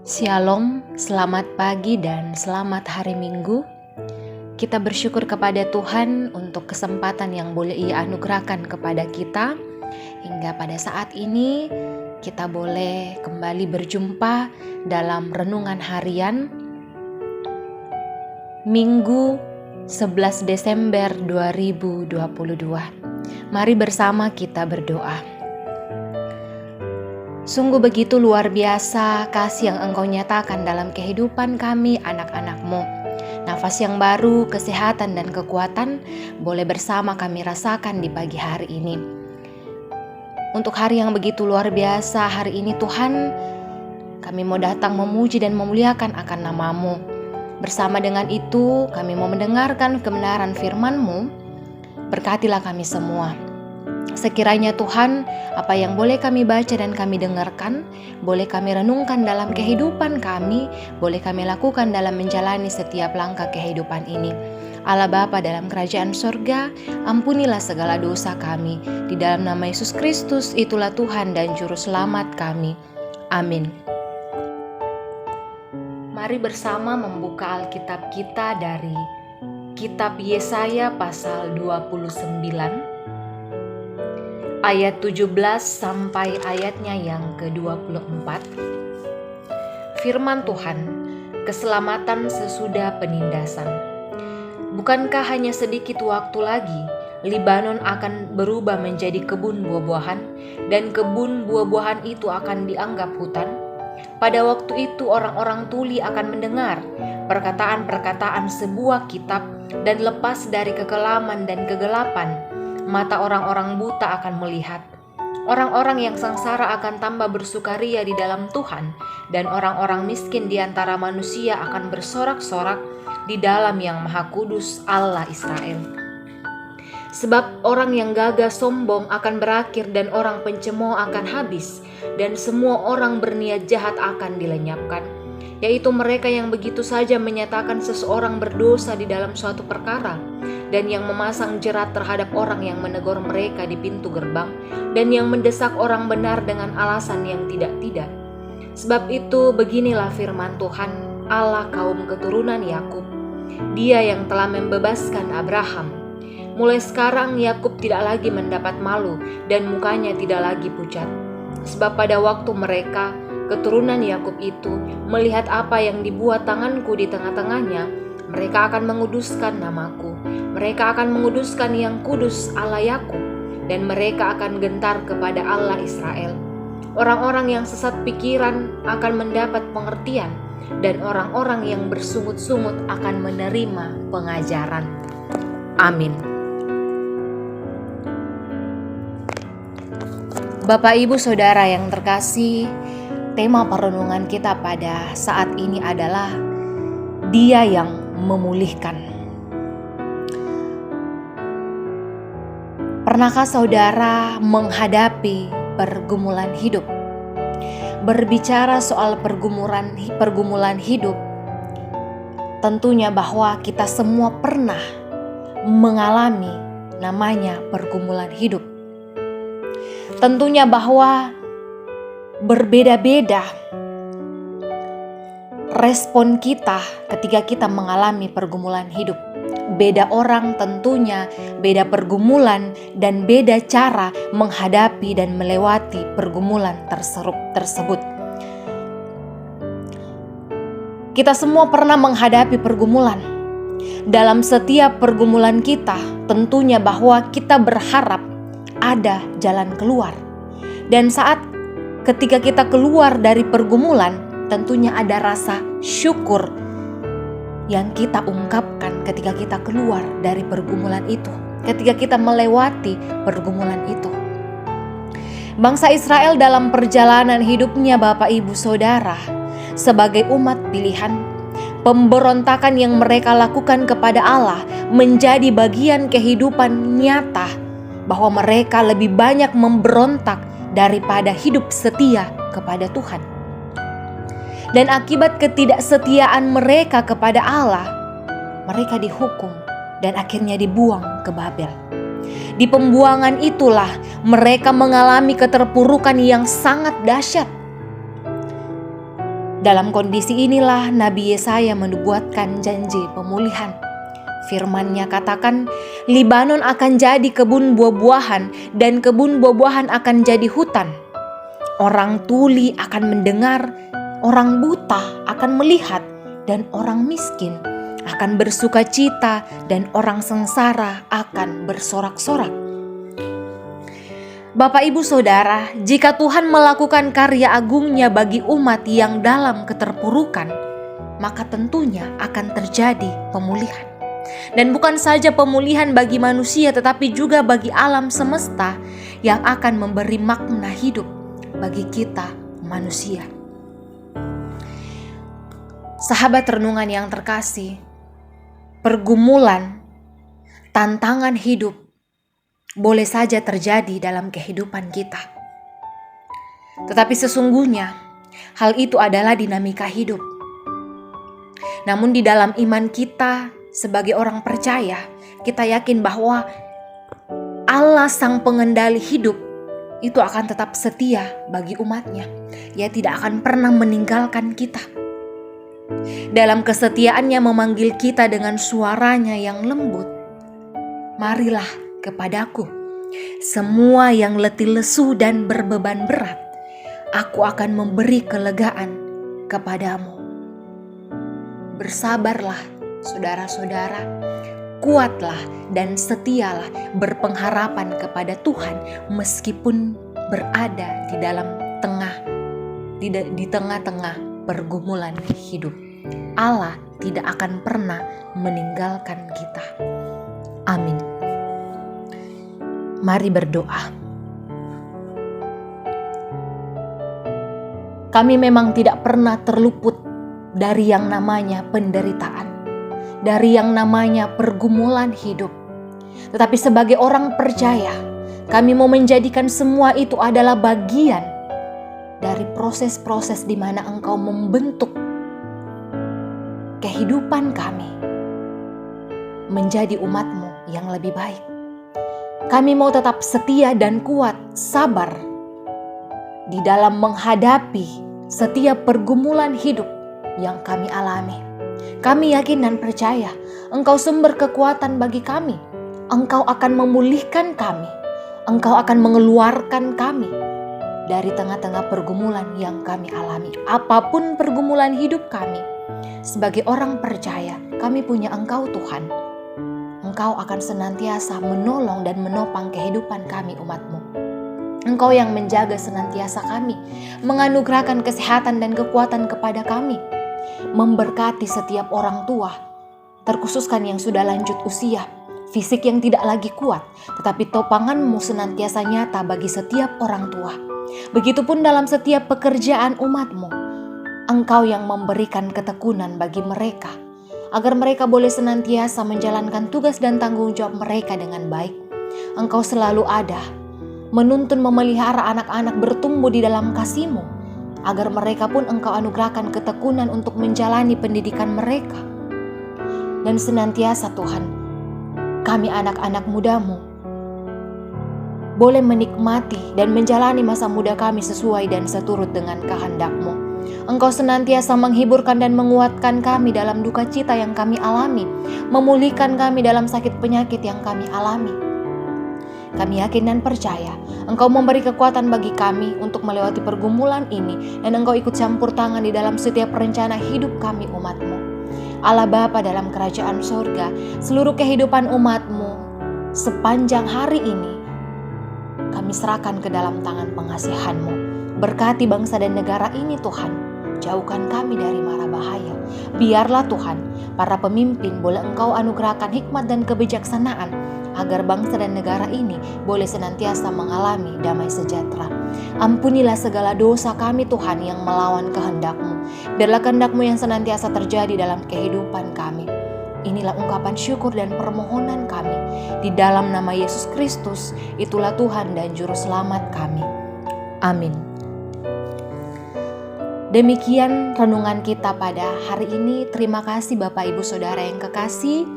Shalom, selamat pagi dan selamat hari Minggu. Kita bersyukur kepada Tuhan untuk kesempatan yang boleh Ia anugerahkan kepada kita. Hingga pada saat ini kita boleh kembali berjumpa dalam renungan harian Minggu 11 Desember 2022. Mari bersama kita berdoa. Sungguh begitu luar biasa kasih yang Engkau nyatakan dalam kehidupan kami anak-anak-Mu. Nafas yang baru, kesehatan dan kekuatan boleh bersama kami rasakan di pagi hari ini. Untuk hari yang begitu luar biasa hari ini Tuhan, kami mau datang memuji dan memuliakan akan nama-Mu. Bersama dengan itu kami mau mendengarkan kebenaran firman-Mu. Berkatilah kami semua. Sekiranya Tuhan, apa yang boleh kami baca dan kami dengarkan, boleh kami renungkan dalam kehidupan kami, boleh kami lakukan dalam menjalani setiap langkah kehidupan ini. Allah Bapa dalam kerajaan sorga, ampunilah segala dosa kami. Di dalam nama Yesus Kristus, itulah Tuhan dan Juru Selamat kami. Amin. Mari bersama membuka Alkitab kita dari Kitab Yesaya pasal 29. Ayat 17 sampai ayatnya yang ke-24. Firman Tuhan, keselamatan sesudah penindasan. Bukankah hanya sedikit waktu lagi Libanon akan berubah menjadi kebun buah-buahan dan kebun buah-buahan itu akan dianggap hutan? Pada waktu itu orang-orang tuli akan mendengar perkataan-perkataan sebuah kitab dan lepas dari kekelaman dan kegelapan. Mata orang-orang buta akan melihat. Orang-orang yang sengsara akan tambah bersukaria di dalam Tuhan, dan orang-orang miskin di antara manusia akan bersorak-sorak di dalam Yang Maha Kudus Allah Israel. Sebab orang yang gagah sombong akan berakhir dan orang pencemooh akan habis, dan semua orang berniat jahat akan dilenyapkan. Yaitu mereka yang begitu saja menyatakan seseorang berdosa di dalam suatu perkara, dan yang memasang jerat terhadap orang yang menegur mereka di pintu gerbang, dan yang mendesak orang benar dengan alasan yang tidak-tidak. Sebab itu beginilah firman Tuhan, Allah kaum keturunan Yakub, Dia yang telah membebaskan Abraham. Mulai sekarang Yakub tidak lagi mendapat malu dan mukanya tidak lagi pucat. Sebab pada waktu mereka, keturunan Yakub itu, melihat apa yang dibuat tanganku di tengah-tengahnya, mereka akan menguduskan namaku. Mereka akan menguduskan yang kudus Allah Yakub, dan mereka akan gentar kepada Allah Israel. Orang-orang yang sesat pikiran akan mendapat pengertian, dan orang-orang yang bersungut-sungut akan menerima pengajaran. Amin. Bapak, Ibu, Saudara yang terkasih, tema perenungan kita pada saat ini adalah Dia yang memulihkan. Pernahkah saudara menghadapi pergumulan hidup? Berbicara soal pergumulan hidup, tentunya bahwa kita semua pernah mengalami namanya pergumulan hidup. Tentunya bahwa berbeda-beda respon kita ketika kita mengalami pergumulan hidup. Beda orang tentunya, beda pergumulan, dan beda cara menghadapi dan melewati pergumulan tersebut. Kita semua pernah menghadapi pergumulan. Dalam setiap pergumulan kita, tentunya bahwa kita berharap ada jalan keluar. Dan saat ketika kita keluar dari pergumulan, tentunya ada rasa syukur yang kita ungkapkan ketika kita keluar dari pergumulan itu, ketika kita melewati pergumulan itu. Bangsa Israel dalam perjalanan hidupnya, Bapak, Ibu, Saudara, sebagai umat pilihan, pemberontakan yang mereka lakukan kepada Allah menjadi bagian kehidupan nyata, bahwa mereka lebih banyak memberontak daripada hidup setia kepada Tuhan. Dan akibat ketidaksetiaan mereka kepada Allah, mereka dihukum dan akhirnya dibuang ke Babel. Di pembuangan itulah mereka mengalami keterpurukan yang sangat dahsyat. Dalam kondisi inilah Nabi Yesaya menubuatkan janji pemulihan. Firman-Nya katakan, Libanon akan jadi kebun buah-buahan dan kebun buah-buahan akan jadi hutan. Orang tuli akan mendengar, orang buta akan melihat, dan orang miskin akan bersuka cita, dan orang sengsara akan bersorak-sorak. Bapak, Ibu, Saudara, jika Tuhan melakukan karya agungnya bagi umat yang dalam keterpurukan, maka tentunya akan terjadi pemulihan. Dan bukan saja pemulihan bagi manusia, tetapi juga bagi alam semesta yang akan memberi makna hidup bagi kita manusia. Sahabat renungan yang terkasih, pergumulan, tantangan hidup boleh saja terjadi dalam kehidupan kita. Tetapi sesungguhnya hal itu adalah dinamika hidup. Namun di dalam iman kita sebagai orang percaya, kita yakin bahwa Allah Sang Pengendali hidup itu akan tetap setia bagi umatnya. Ia tidak akan pernah meninggalkan kita. Dalam kesetiaannya memanggil kita dengan suaranya yang lembut. Marilah kepadaku, semua yang letih lesu dan berbeban berat, aku akan memberi kelegaan kepadamu. Bersabarlah, saudara-saudara, kuatlah dan setialah berpengharapan kepada Tuhan meskipun berada di tengah-tengah pergumulan hidup. Allah tidak akan pernah meninggalkan kita. Amin. Mari berdoa. Kami memang tidak pernah terluput dari yang namanya penderitaan, dari yang namanya pergumulan hidup. Tetapi sebagai orang percaya, kami mau menjadikan semua itu adalah bagian dari proses-proses di mana Engkau membentuk kehidupan kami menjadi umat-Mu yang lebih baik. Kami mau tetap setia dan kuat, sabar di dalam menghadapi setiap pergumulan hidup yang kami alami. Kami yakin dan percaya Engkau sumber kekuatan bagi kami. Engkau akan memulihkan kami. Engkau akan mengeluarkan kami dari tengah-tengah pergumulan yang kami alami. Apapun pergumulan hidup kami, sebagai orang percaya, kami punya Engkau Tuhan. Engkau akan senantiasa menolong dan menopang kehidupan kami umat-Mu. Engkau yang menjaga senantiasa kami, menganugerahkan kesehatan dan kekuatan kepada kami, memberkati setiap orang tua, terkhususkan yang sudah lanjut usia, fisik yang tidak lagi kuat, tetapi topangan-Mu senantiasa nyata bagi setiap orang tua. Begitupun dalam setiap pekerjaan umat-Mu, Engkau yang memberikan ketekunan bagi mereka, agar mereka boleh senantiasa menjalankan tugas dan tanggung jawab mereka dengan baik. Engkau selalu ada, menuntun memelihara anak-anak bertumbuh di dalam kasih-Mu, agar mereka pun Engkau anugerahkan ketekunan untuk menjalani pendidikan mereka. Dan senantiasa Tuhan, kami anak-anak muda-Mu boleh menikmati dan menjalani masa muda kami sesuai dan seturut dengan kehendak-Mu. Engkau senantiasa menghiburkan dan menguatkan kami dalam duka cita yang kami alami, memulihkan kami dalam sakit penyakit yang kami alami. Kami yakin dan percaya Engkau memberi kekuatan bagi kami untuk melewati pergumulan ini, dan Engkau ikut campur tangan di dalam setiap rencana hidup kami umat-Mu. Allah Bapa dalam kerajaan sorga, seluruh kehidupan umat-Mu sepanjang hari ini kami serahkan ke dalam tangan pengasihan-Mu. Berkati bangsa dan negara ini Tuhan, jauhkan kami dari mara bahaya. Biarlah Tuhan, para pemimpin boleh Engkau anugerahkan hikmat dan kebijaksanaan, agar bangsa dan negara ini boleh senantiasa mengalami damai sejahtera. Ampunilah segala dosa kami Tuhan yang melawan kehendak-Mu. Biarlah kehendak-Mu yang senantiasa terjadi dalam kehidupan kami. Inilah ungkapan syukur dan permohonan kami. Di dalam nama Yesus Kristus, itulah Tuhan dan Juru Selamat kami. Amin. Demikian renungan kita pada hari ini. Terima kasih Bapak Ibu Saudara yang kekasih.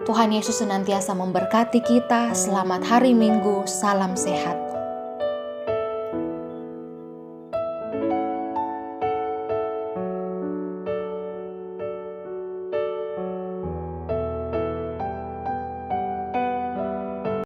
Tuhan Yesus senantiasa memberkati kita. Selamat hari Minggu, salam sehat.